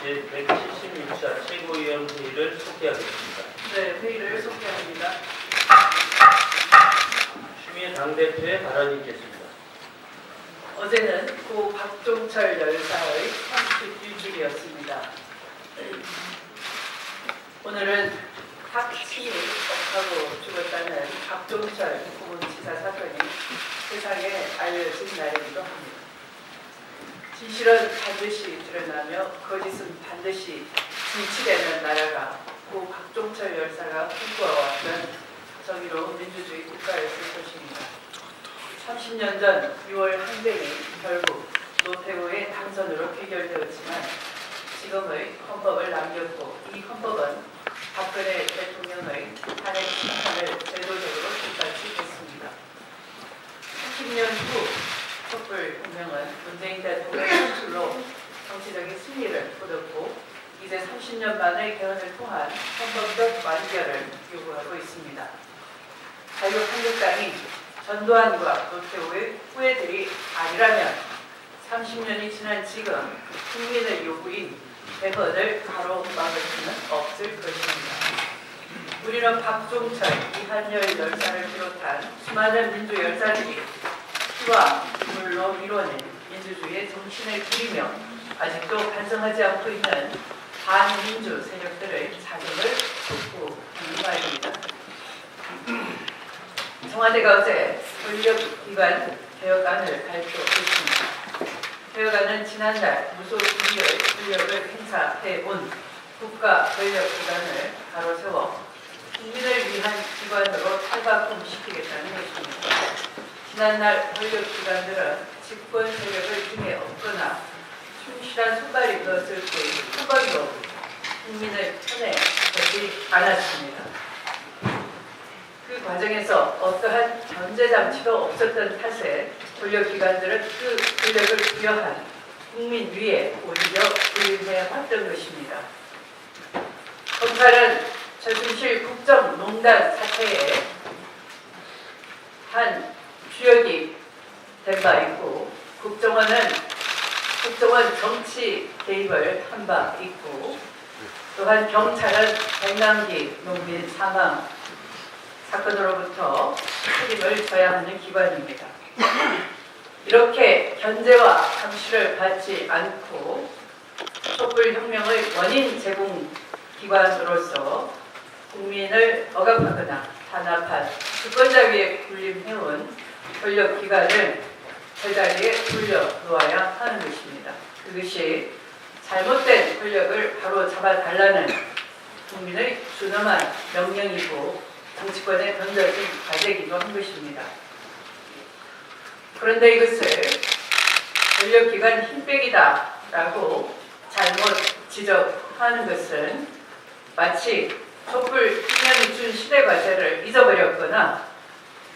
제176차 최고위원 회의를 소개하겠습니다. 네, 회의를 소개합니다. 추미애 당대표의 발언이 있겠습니다. 어제는 고 박종철 열사의 31주기였습니다. 오늘은 학치를 접하고 죽었다는 박종철 고문치사 사건이 세상에 알려진 날이기도 합니다. 진실은 반드시 드러나며 거짓은 반드시 진치되는 나라가 고 박종철 열사가 꿈꿔왔던 정의로운 민주주의 국가였을 것입니다. 30년 전 6월 항쟁이 결국 노태우의 당선으로 해결되었지만 지금의 헌법을 남겼고 이 헌법은 박근혜 대통령의 탄핵 심판을 제도적으로 뒷받침했습니다. 30년 후 촛불혁명은 문재인 대통령의 선출로 정치적인 승리를 거뒀고 이제 30년 만의 개헌을 통한 헌법적 완결을 요구하고 있습니다. 자유한국당이 전두환과 노태우의 후예들이 아니라면 30년이 지난 지금 국민의 요구인 개헌을 가로막을 수는 없을 것입니다. 우리는 박종철, 이한열 열사를 비롯한 수많은 민주 열사들이 피와 눈물로 이뤄낸 민주주의의 정신을 그리며 아직도 반성하지 않고 있는 반민주 세력들의 자격을 촉구하는 바입니다. 청와대가 어제 권력기관 개혁안을 발표했습니다. 개혁안은 지난달 무소불위의 권력을 행사해온 국가 권력기관을 바로세워 국민을 위한 기관으로 탈바꿈시키겠다는 것입니다. 지난날 권력기관들은 집권 세력을 등에 업거나 충실한 손발이 되었을 때의 한 번도 국민의 편에 서지 않았습니다. 그 과정에서 어떠한 견제장치도 없었던 탓에 권력기관들은 그 권력을 부여한 국민 위에 오히려 부임해 왔던 것입니다. 검찰은 최순실 국정농단 사태에 한 주역이 된 바 있고 국정원 정치 개입을 한 바 있고 또한 경찰은 백남기 농민 사망 사건으로부터 책임을 져야 하는 기관입니다. 이렇게 견제와 감시를 받지 않고 촛불혁명의 원인 제공 기관으로서 국민을 억압하거나 탄압한 주권자 위에 군림해온 권력기관을 제자리에 돌려놓아야 하는 것입니다. 그것이 잘못된 권력을 바로 잡아달라는 국민의 준엄한 명령이고 정치권에 던져진 과제이기도 한 것입니다. 그런데 이것을 권력기관 힘빼기다라고 잘못 지적하는 것은 마치 촛불혁명이 준 시대 과제를 잊어버렸거나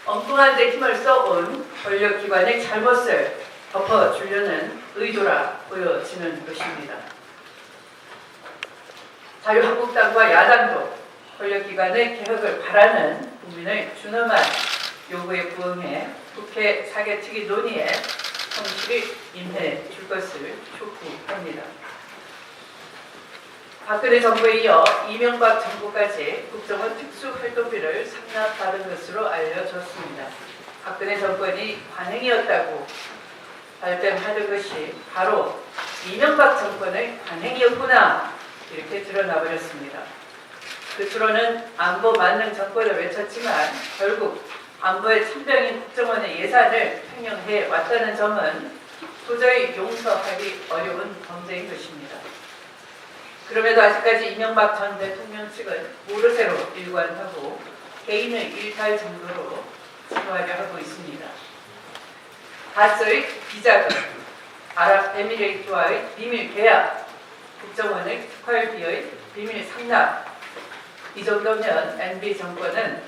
엉뚱한 데 힘을 써온 권력기관의 잘못을 덮어주려는 의도라 보여지는 것입니다. 자유한국당과 야당도 권력기관의 개혁을 바라는 국민의 준엄한 요구에 부응해 국회 사개특위 논의에 성실히 임해 줄 것을 촉구합니다. 박근혜 정부에 이어 이명박 정부까지 국정원 특수활동비를 상납받은 것으로 알려졌습니다. 박근혜 정권이 관행이었다고 발뺌하던 것이 바로 이명박 정권의 관행이었구나 이렇게 드러나버렸습니다. 겉으로는 안보 만능 정권을 외쳤지만 결국 안보의 천병인 국정원의 예산을 횡령해 왔다는 점은 도저히 용서하기 어려운 범죄인 것입니다. 그럼에도 아직까지 이명박 전 대통령 측은 모르쇠로 일관하고 개인의 일탈 정도로 생활을 하고 있습니다. 가스의 비자금, 아랍에미레이트와의 비밀 계약, 국정원의 특활비의 비밀 상납, 이 정도면 MB 정권은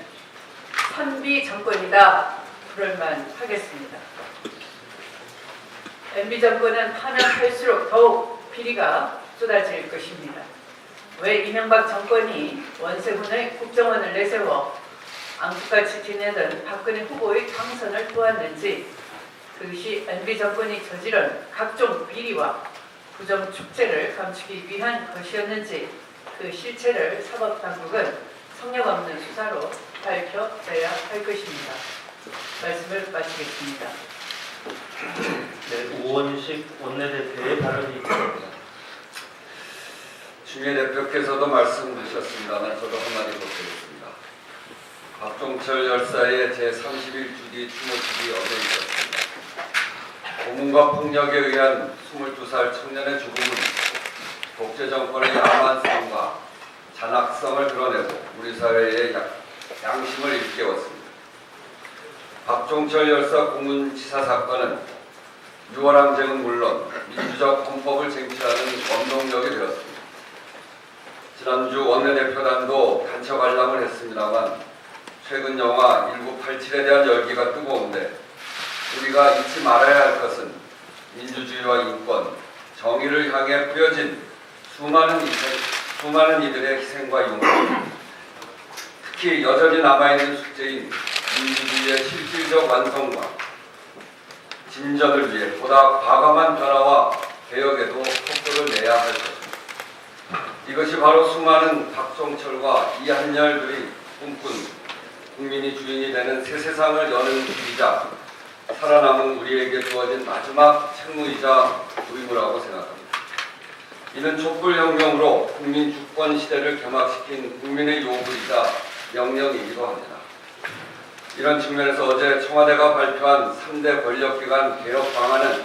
선비 정권이다 그럴만 하겠습니다. MB 정권은 하면 할수록 더욱 비리가 쏟아질 것입니다. 왜 이명박 정권이 원세훈의 국정원을 내세워 앙투같이 지내던 박근혜 후보의 당선을 도왔는지 그것이 MB 정권이 저지른 각종 비리와 부정축제를 감추기 위한 것이었는지 그 실체를 사법당국은 성역 없는 수사로 밝혀내야 할 것입니다. 말씀을 마치겠습니다. 네, 우원식 원내대표의 발언이 있습니다. 추미애 대표께서도 말씀하셨습니다만 저도 한마디 보태겠습니다. 박종철 열사의 제31주기 추모식이 어제 있었습니다. 고문과 폭력에 의한 22살 청년의 죽음은 독재정권의 야만성과 잔악성을 드러내고 우리 사회의 양심을 일깨웠습니다. 박종철 열사 고문치사 사건은 유월항쟁은 물론 민주적 헌법을 쟁취하는 원동력이 되었습니다. 지난주 원내대표단도 단체 관람을 했습니다만 최근 영화 1987에 대한 열기가 뜨거운데 우리가 잊지 말아야 할 것은 민주주의와 인권, 정의를 향해 뿌려진 수많은 이들의 희생과 용기, 특히 여전히 남아있는 숙제인 민주주의의 실질적 완성과 진전을 위해 보다 과감한 변화와 개혁에도 속도를 내야 할 것입니다. 이것이 바로 수많은 박종철과 이한열들이 꿈꾼 국민이 주인이 되는 새 세상을 여는 길이자 살아남은 우리에게 주어진 마지막 책무이자 의무라고 생각합니다. 이는 촛불혁명으로 국민 주권 시대를 개막시킨 국민의 요구이자 명령이기도 합니다. 이런 측면에서 어제 청와대가 발표한 3대 권력기관 개혁 방안은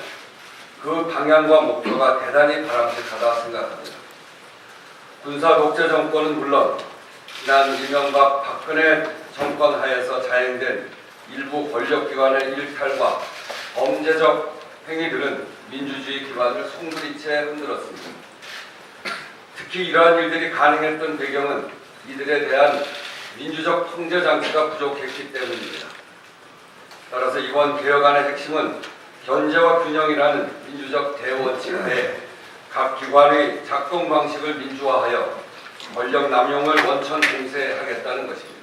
그 방향과 목표가 대단히 바람직하다 생각합니다. 군사 독재 정권은 물론 지난 이명박 박근혜 정권 하에서 자행된 일부 권력기관의 일탈과 범죄적 행위들은 민주주의 기반을 송두리째 흔들었습니다. 특히 이러한 일들이 가능했던 배경은 이들에 대한 민주적 통제 장치가 부족했기 때문입니다. 따라서 이번 개혁안의 핵심은 견제와 균형이라는 민주적 대원칙 하에 각 기관의 작동 방식을 민주화하여 권력 남용을 원천 봉쇄하겠다는 것입니다.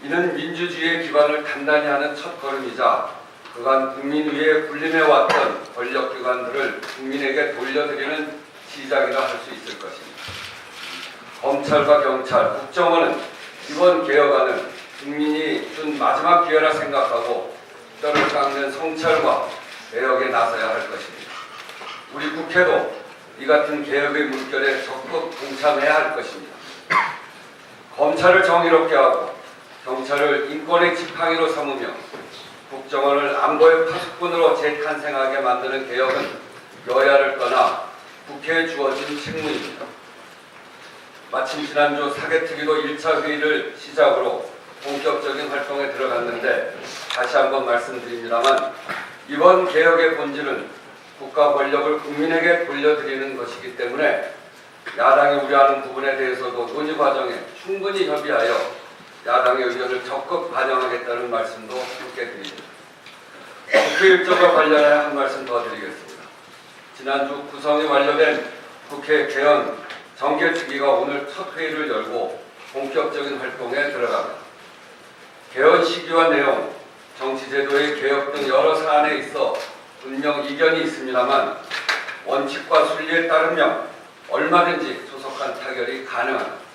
이는 민주주의의 기반을 단단히 하는 첫걸음이자 그간 국민 위에 군림해왔던 권력기관들을 국민에게 돌려드리는 시작이라 할 수 있을 것입니다. 검찰과 경찰, 국정원은 이번 개혁안을 국민이 준 마지막 기회라 생각하고 뼈를 깎는 성찰과 개혁에 나서야 할 것입니다. 우리 국회도 이 같은 개혁의 물결에 적극 동참해야 할 것입니다. 검찰을 정의롭게 하고 경찰을 인권의 지팡이로 삼으며 국정원을 안보의 파수꾼으로 재탄생하게 만드는 개혁은 여야를 떠나 국회에 주어진 책무입니다. 마침 지난주 사개특위도 1차 회의를 시작으로 본격적인 활동에 들어갔는데 다시 한번 말씀드립니다만 이번 개혁의 본질은 국가 권력을 국민에게 돌려드리는 것이기 때문에 야당이 우려하는 부분에 대해서도 논의 과정에 충분히 협의하여 야당의 의견을 적극 반영하겠다는 말씀도 함께 드립니다. 국회 일정과 관련해 한 말씀 더 드리겠습니다. 지난주 구성이 완료된 국회 개헌 정개특위가 오늘 첫 회의를 열고 본격적인 활동에 들어갑니다. 개헌 시기와 내용, 정치제도의 개혁 등 여러 사안에 있어 분명 이견이 있습니다만 원칙과 순리에 따르면 얼마든지 조속한 타결이 가능합니다.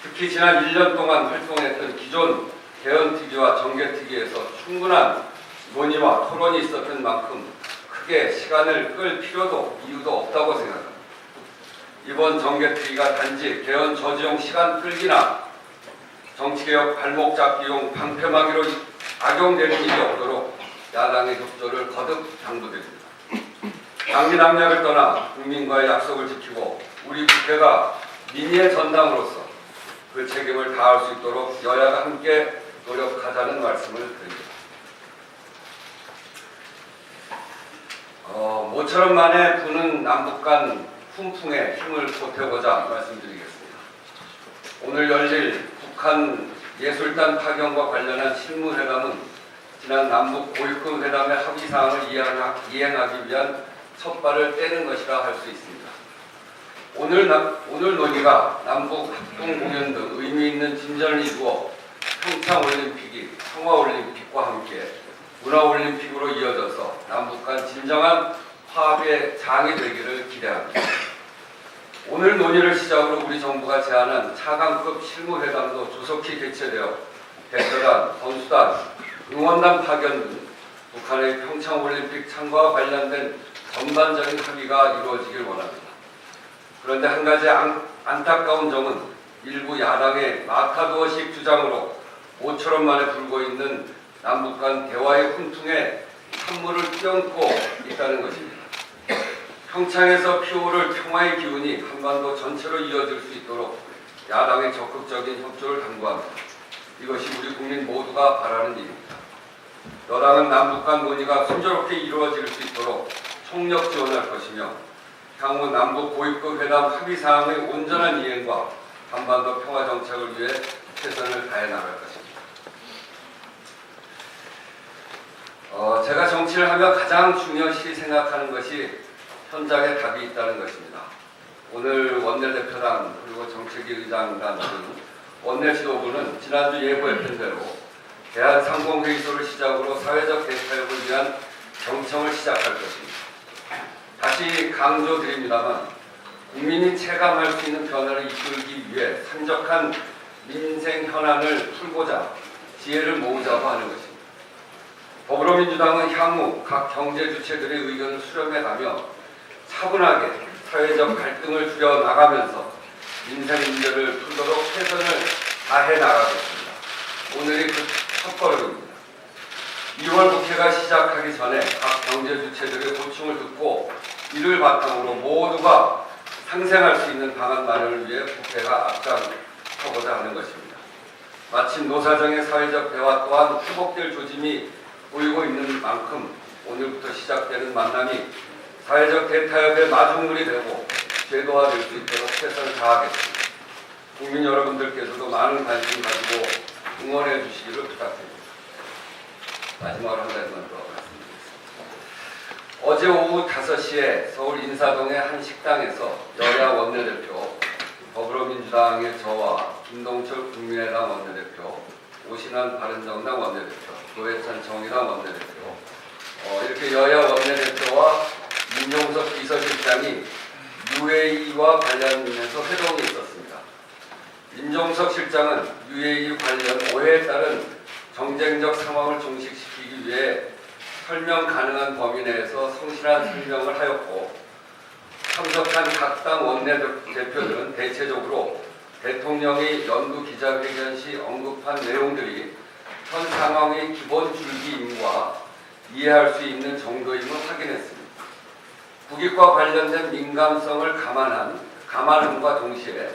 특히 지난 1년 동안 활동했던 기존 개헌특위와 정개특위에서 충분한 논의와 토론이 있었던 만큼 크게 시간을 끌 필요도 이유도 없다고 생각합니다. 이번 정개특위가 단지 개헌 저지용 시간 끌기나 정치개혁 발목 잡기용 방패막이로 악용되는 일이 없도록 야당의 협조를 거듭 당부드립니다. 당리당략을 떠나 국민과의 약속을 지키고 우리 국회가 민의의 전당으로서 그 책임을 다할 수 있도록 여야가 함께 노력하자는 말씀을 드립니다. 모처럼 만에 부는 남북 간 훈풍에 힘을 보태고자 말씀드리겠습니다. 오늘 열릴 북한 예술단 파견과 관련한 실무회담은 지난 남북 고위급 회담의 합의사항을 이행하기 위한 첫발을 떼는 것이라 할 수 있습니다. 오늘 논의가 남북 합동 공연 등 의미 있는 진전을 이루어 평창올림픽이 평화올림픽과 함께 문화올림픽으로 이어져서 남북 간 진정한 화합의 장이 되기를 기대합니다. 오늘 논의를 시작으로 우리 정부가 제안한 차관급 실무회담도 조속히 개최되어 대표단, 선수단, 응원단 파견 등 북한의 평창올림픽 참가와 관련된 전반적인 합의가 이루어지길 원합니다. 그런데 한 가지 안타까운 점은 일부 야당의 마타도어식 주장으로 모처럼 만에 불고 있는 남북 간 대화의 훈풍에 찬물을 끼얹고 있다는 것입니다. 평창에서 피어오를 평화의 기운이 한반도 전체로 이어질 수 있도록 야당의 적극적인 협조를 당부합니다. 이것이 우리 국민 모두가 바라는 일입니다. 여당은 남북 간 논의가 순조롭게 이루어질 수 있도록 총력 지원할 것이며 향후 남북 고위급 회담 합의 사항의 온전한 이행과 한반도 평화 정착을 위해 최선을 다해 나갈 것입니다. 제가 정치를 하며 가장 중요시 생각하는 것이 현장에 답이 있다는 것입니다. 오늘 원내대표단 그리고 정책위 의장단 등 원내 지도부는 지난주 예고했던 대로 대한상공회의소를 시작으로 사회적 대타협을 위한 경청을 시작할 것입니다. 다시 강조드립니다만 국민이 체감할 수 있는 변화를 이끌기 위해 산적한 민생 현안을 풀고자 지혜를 모으자고 하는 것입니다. 더불어민주당은 향후 각 경제 주체들의 의견을 수렴해가며 차분하게 사회적 갈등을 줄여 나가면서 민생 문제를 풀도록 최선을 다해 나가겠습니다. 오늘이 그 첫걸음입니다. 2월 국회가 시작하기 전에 각 경제 주체들의 고충을 듣고 이를 바탕으로 모두가 상생할 수 있는 방안 마련을 위해 국회가 앞장서고자 하는 것입니다. 마침 노사정의 사회적 대화 또한 회복될 조짐이 보이고 있는 만큼 오늘부터 시작되는 만남이 사회적 대타협의 마중물이 되고 제도화될 수 있도록 최선을 다하겠습니다. 국민 여러분들께서도 많은 관심 가지고 응원해 주시기를 부탁드립니다. 마지막으로 한 가지만 더 말씀드리겠습니다. 어제 오후 5시에 서울 인사동의 한 식당에서 여야 원내대표, 더불어민주당의 저와 김동철 국민의당 원내대표, 오신환 바른정당 원내대표, 노회찬 정의당 원내대표, 이렇게 여야 원내대표와 민정석 비서실장이 UAE와 관련해서 회동이 있었습니다. 민정석 실장은 UAE 관련 오해에 따른 정쟁적 상황을 종식시키기 위해 설명 가능한 범위 내에서 성실한 설명을 하였고, 참석한 각 당 원내대표들은 대체적으로 대통령이 연두 기자회견 시 언급한 내용들이 현 상황의 기본 줄기임과 이해할 수 있는 정도임을 확인했습니다. 국익과 관련된 민감성을 감안함과 동시에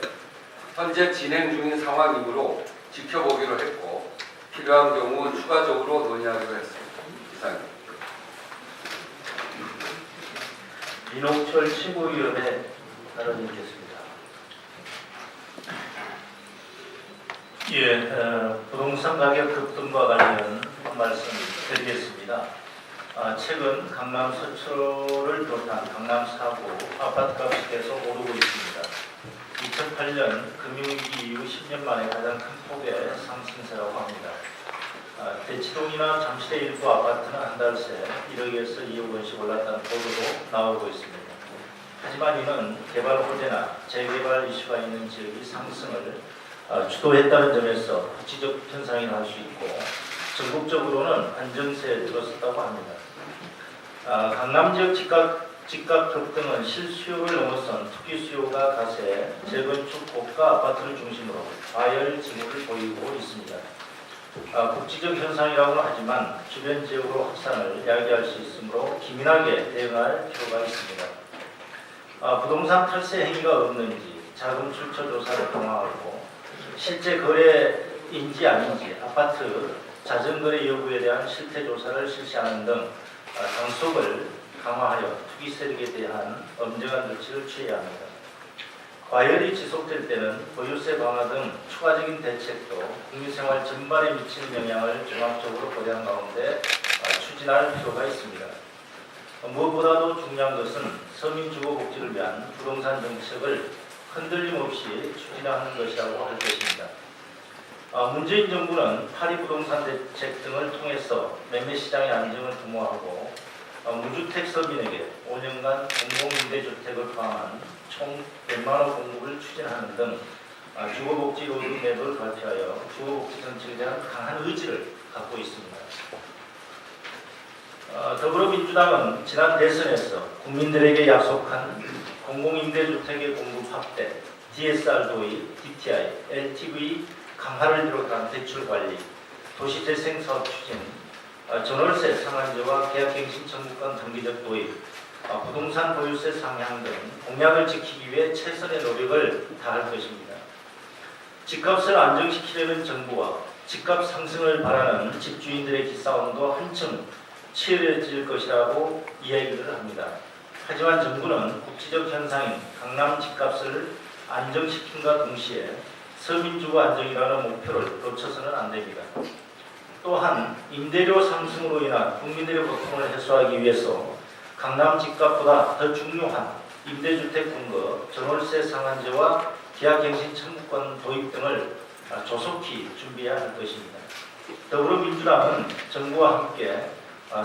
현재 진행 중인 상황이므로 지켜보기로 했고, 필요한 경우 추가적으로 논의하기로 했습니다. 이상입니다. 민홍철 최고위원의 발언이 있겠습니다. 부동산 가격 급등과 관련 말씀 드리겠습니다. 최근 강남 서초를 비롯한 강남 4구 아파트값이 계속 오르고 있습니다. 2008년 금융위기 이후 10년 만에 가장 큰 폭의 상승세라고 합니다. 대치동이나 잠실의 일부 아파트는 한 달 새 1억에서 2억 원씩 올랐다는 보도도 나오고 있습니다. 하지만 이는 개발 호재나 재개발 이슈가 있는 지역이 상승을 주도했다는 점에서 부치적 현상이라 할 수 있고, 전국적으로는 안정세에 들어섰다고 합니다. 강남 지역 집값 급등은 실수요를 넘어선 투기 수요가 가세, 재건축 고가 아파트를 중심으로 과열 징후를 보이고 있습니다. 국지적 현상이라고는 하지만 주변 지역으로 확산을 야기할 수 있으므로 기민하게 대응할 필요가 있습니다. 부동산 탈세 행위가 없는지 자금 출처 조사를 통화하고, 실제 거래인지 아닌지 아파트 자전거래 여부에 대한 실태 조사를 실시하는 등 단속을 강화하여 투기 세력에 대한 엄정한 조치를 취해야 합니다. 과열이 지속될 때는 보유세 강화 등 추가적인 대책도 국민생활 전반에 미치는 영향을 종합적으로 고려한 가운데 추진할 필요가 있습니다. 무엇보다도 중요한 것은 서민 주거 복지를 위한 부동산 정책을 흔들림 없이 추진하는 것이라고 할 것입니다. 문재인 정부는 파리 부동산 대책 등을 통해서 매매 시장의 안정을 도모하고 무주택 서민에게 5년간 공공임대주택을 포함한 총 100만 원 공급을 추진하는 등 주거복지 로드맵을 발표하여 주거복지 정책에 대한 강한 의지를 갖고 있습니다. 더불어민주당은 지난 대선에서 국민들에게 약속한 공공임대주택의 공급 확대, DSR 도입, DTI, LTV 강화를 비롯한 대출 관리, 도시재생 사업 추진, 전월세 상한제와 계약갱신 청구권 단기적 도입, 부동산 보유세 상향 등 공약을 지키기 위해 최선의 노력을 다할 것입니다. 집값을 안정시키려는 정부와 집값 상승을 바라는 집주인들의 기싸움도 한층 치열해질 것이라고 이야기를 합니다. 하지만 정부는 국지적 현상인 강남 집값을 안정시킴과 동시에 서민주거 안정이라는 목표를 놓쳐서는 안 됩니다. 또한 임대료 상승으로 인한 국민들의 고통을 해소하기 위해서 강남 집값보다 더 중요한 임대주택 공급, 전월세 상한제와 계약갱신 청구권 도입 등을 조속히 준비해야 할 것입니다. 더불어민주당은 정부와 함께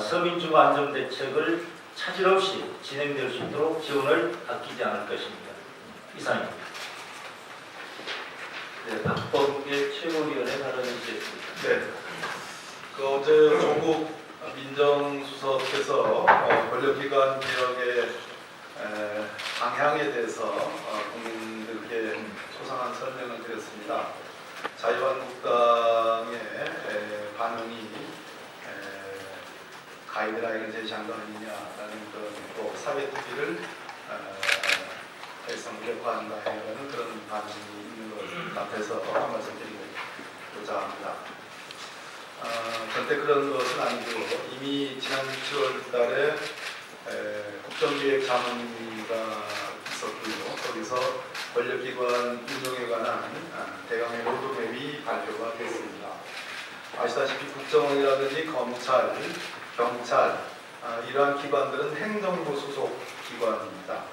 서민주거 안정 대책을 차질 없이 진행될 수 있도록 지원을 아끼지 않을 것입니다. 이상입니다. 네, 박범계 최고위원의 발언을 듣겠습니다. 네. 어제 조국 민정수석께서 권력기관 개혁의 방향에 대해서 국민들께 소상한 설명을 드렸습니다. 자유한국당의 반응이 가이드라인을 제시한 거 아니냐라는 그런 또 사회특위를 사실상 무력화한다는 그런 반응이 있는 것 같아서 한 말씀 드리고자 합니다. 절대 그런 것은 아니고 이미 지난 7월 달에 국정기획 자문위가 있었고요. 거기서 권력기관 운영에 관한 대강의 로드맵이 발표가 됐습니다. 아시다시피 국정원이라든지 검찰, 경찰 이러한 기관들은 행정부 소속 기관입니다.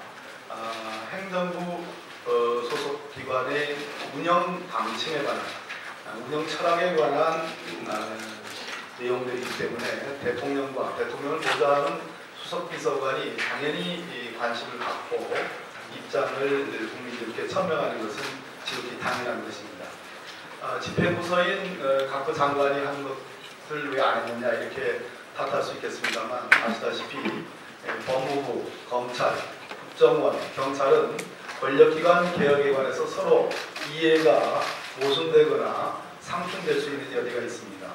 행정부 소속 기관의 운영 방침에 관한 운영 철학에 관한 내용들이기 때문에 대통령을 보좌하는 수석비서관이 당연히 관심을 갖고 입장을 국민들께 설명하는 것은 지극히 당연한 것입니다. 집행부서인 각 장관이 한 것을 왜 안 했느냐 이렇게 탓할 수 있겠습니다만 아시다시피 법무부, 검찰, 국정원, 경찰은 권력기관 개혁에 관해서 서로 이해가 모순되거나 상충될 수 있는 여지가 있습니다.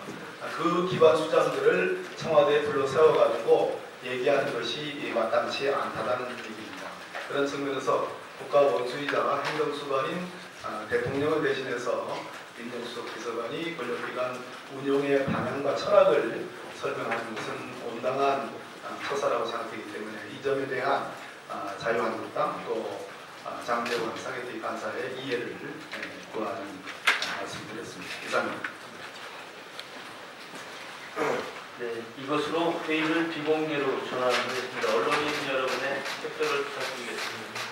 그 기관 수장들을 청와대에 불러 세워가지고 얘기하는 것이 마땅치 않다는 얘기입니다. 그런 측면에서 국가 원수이자 행정수반인 대통령을 대신해서 민정수석 비서관이 권력기관 운용의 방향과 철학을 설명하는 것은 온당한 처사라고 생각되기 때문에 이 점에 대한 자유한국당 또 장제원 사개특위 간사의 이해를 구하는 말씀드렸습니다. 이상입니다. 네, 이것으로 회의를 비공개로 전환하겠습니다. 언론인 여러분의 협조를 부탁드리겠습니다.